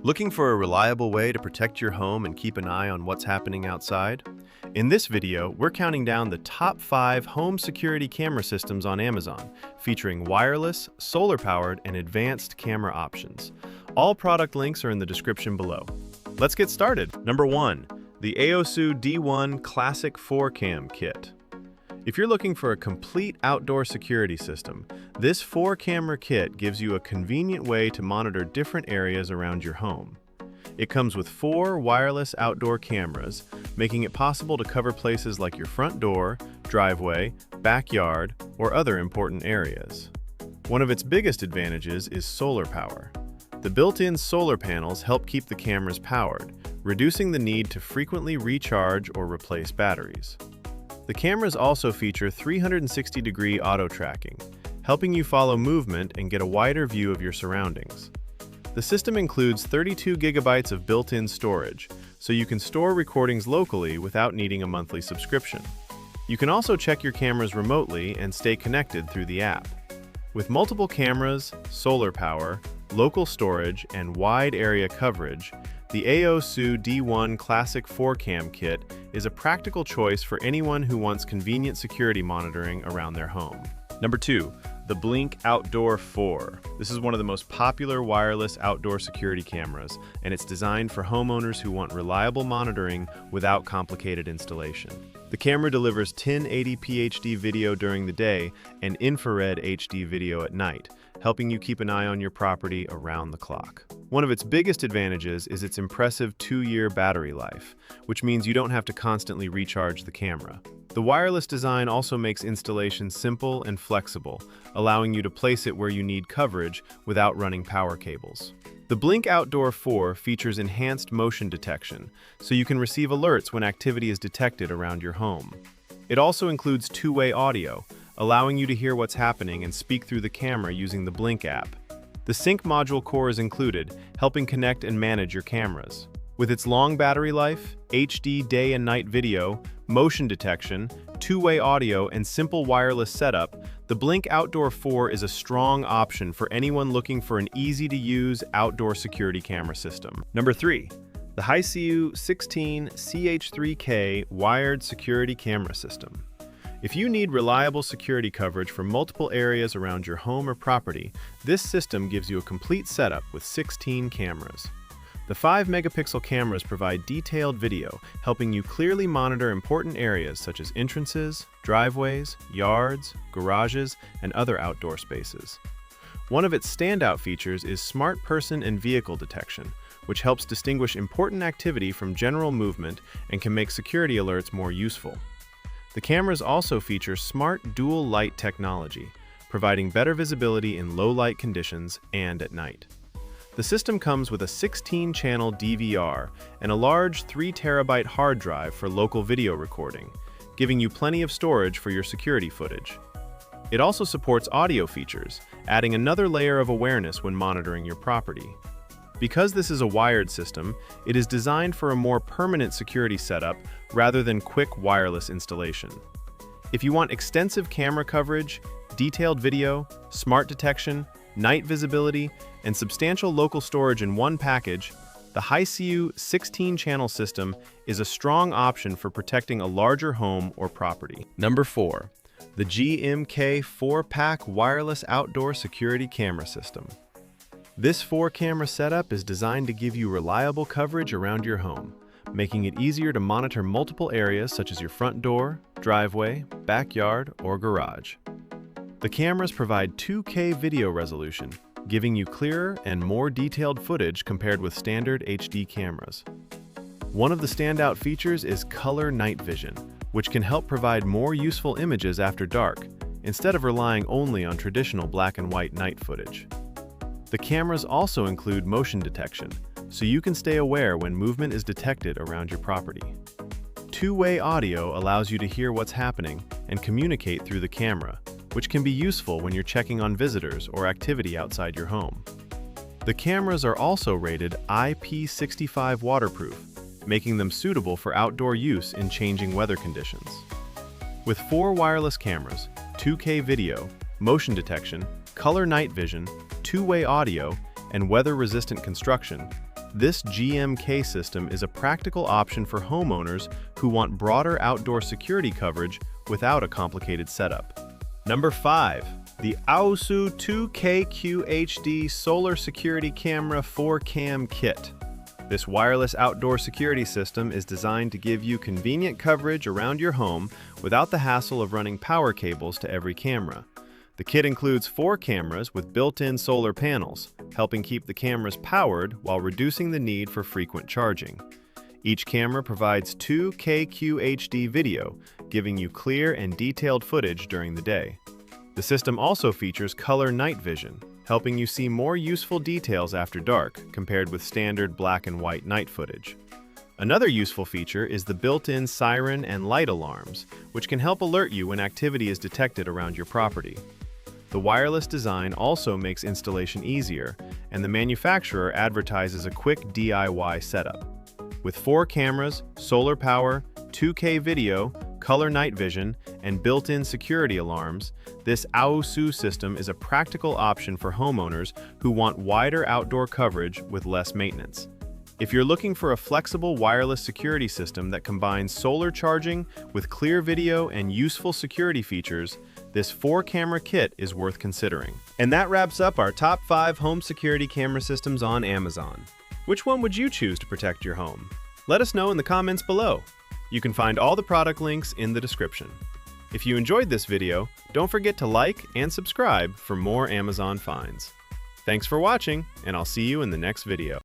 Looking for a reliable way to protect your home and keep an eye on what's happening outside? In this video, we're counting down the top 5 home security camera systems on Amazon, featuring wireless, solar-powered, and advanced camera options. All product links are in the description below. Let's get started. Number 1. The AOSU D1 Classic 4Cam Kit. If you're looking for a complete outdoor security system, this 4-camera kit gives you a convenient way to monitor different areas around your home. It comes with 4 wireless outdoor cameras, making it possible to cover places like your front door, driveway, backyard, or other important areas. One of its biggest advantages is solar power. The built-in solar panels help keep the cameras powered, reducing the need to frequently recharge or replace batteries. The cameras also feature 360-degree auto-tracking, helping you follow movement and get a wider view of your surroundings. The system includes 32 gigabytes of built-in storage, so you can store recordings locally without needing a monthly subscription. You can also check your cameras remotely and stay connected through the app. With multiple cameras, solar power, local storage, and wide area coverage, the AOSU D1 Classic 4Cam Kit is a practical choice for anyone who wants convenient security monitoring around their home. Number 2. The Blink Outdoor 4. This is one of the most popular wireless outdoor security cameras, and it's designed for homeowners who want reliable monitoring without complicated installation. The camera delivers 1080p HD video during the day and infrared HD video at night, helping you keep an eye on your property around the clock. One of its biggest advantages is its impressive 2-year battery life, which means you don't have to constantly recharge the camera. The wireless design also makes installation simple and flexible, allowing you to place it where you need coverage without running power cables. The Blink Outdoor 4 features enhanced motion detection, so you can receive alerts when activity is detected around your home. It also includes two-way audio, allowing you to hear what's happening and speak through the camera using the Blink app. The sync module core is included, helping connect and manage your cameras. With its long battery life, HD day and night video, motion detection, two-way audio, and simple wireless setup, the Blink Outdoor 4 is a strong option for anyone looking for an easy-to-use outdoor security camera system. Number 3. The Hiseeu 16 CH3K Wired Security Camera System. If you need reliable security coverage for multiple areas around your home or property, this system gives you a complete setup with 16 cameras. The 5-megapixel cameras provide detailed video, helping you clearly monitor important areas such as entrances, driveways, yards, garages, and other outdoor spaces. One of its standout features is smart person and vehicle detection, which helps distinguish important activity from general movement and can make security alerts more useful. The cameras also feature smart dual light technology, providing better visibility in low light conditions and at night. The system comes with a 16-channel DVR and a large 3-terabyte hard drive for local video recording, giving you plenty of storage for your security footage. It also supports audio features, adding another layer of awareness when monitoring your property. Because this is a wired system, it is designed for a more permanent security setup rather than quick wireless installation. If you want extensive camera coverage, detailed video, smart detection, night visibility, and substantial local storage in one package, the Hiseeu 16-channel system is a strong option for protecting a larger home or property. Number 4. The GMK 4-pack Wireless Outdoor Security Camera System. This 4-camera setup is designed to give you reliable coverage around your home, making it easier to monitor multiple areas such as your front door, driveway, backyard, or garage. The cameras provide 2K video resolution, giving you clearer and more detailed footage compared with standard HD cameras. One of the standout features is color night vision, which can help provide more useful images after dark, instead of relying only on traditional black and white night footage. The cameras also include motion detection, so you can stay aware when movement is detected around your property. Two-way audio allows you to hear what's happening and communicate through the camera, which can be useful when you're checking on visitors or activity outside your home. The cameras are also rated IP65 waterproof, making them suitable for outdoor use in changing weather conditions. With 4 wireless cameras, 2K video, motion detection, color night vision, two-way audio, and weather-resistant construction, This GMK system is a practical option for homeowners who want broader outdoor security coverage without a complicated setup. Number 5. The AOSU 2K Solar Security Camera 4-Cam Kit. This wireless outdoor security system is designed to give you convenient coverage around your home without the hassle of running power cables to every camera. The kit includes 4 cameras with built-in solar panels, helping keep the cameras powered while reducing the need for frequent charging. Each camera provides 2K QHD video, giving you clear and detailed footage during the day. The system also features color night vision, helping you see more useful details after dark compared with standard black and white night footage. Another useful feature is the built-in siren and light alarms, which can help alert you when activity is detected around your property. The wireless design also makes installation easier, and the manufacturer advertises a quick DIY setup. With 4 cameras, solar power, 2K video, color night vision, and built-in security alarms, this AOSU system is a practical option for homeowners who want wider outdoor coverage with less maintenance. If you're looking for a flexible wireless security system that combines solar charging with clear video and useful security features, this 4-camera kit is worth considering. And that wraps up our top 5 home security camera systems on Amazon. Which one would you choose to protect your home? Let us know in the comments below. You can find all the product links in the description. If you enjoyed this video, don't forget to like and subscribe for more Amazon finds. Thanks for watching, and I'll see you in the next video.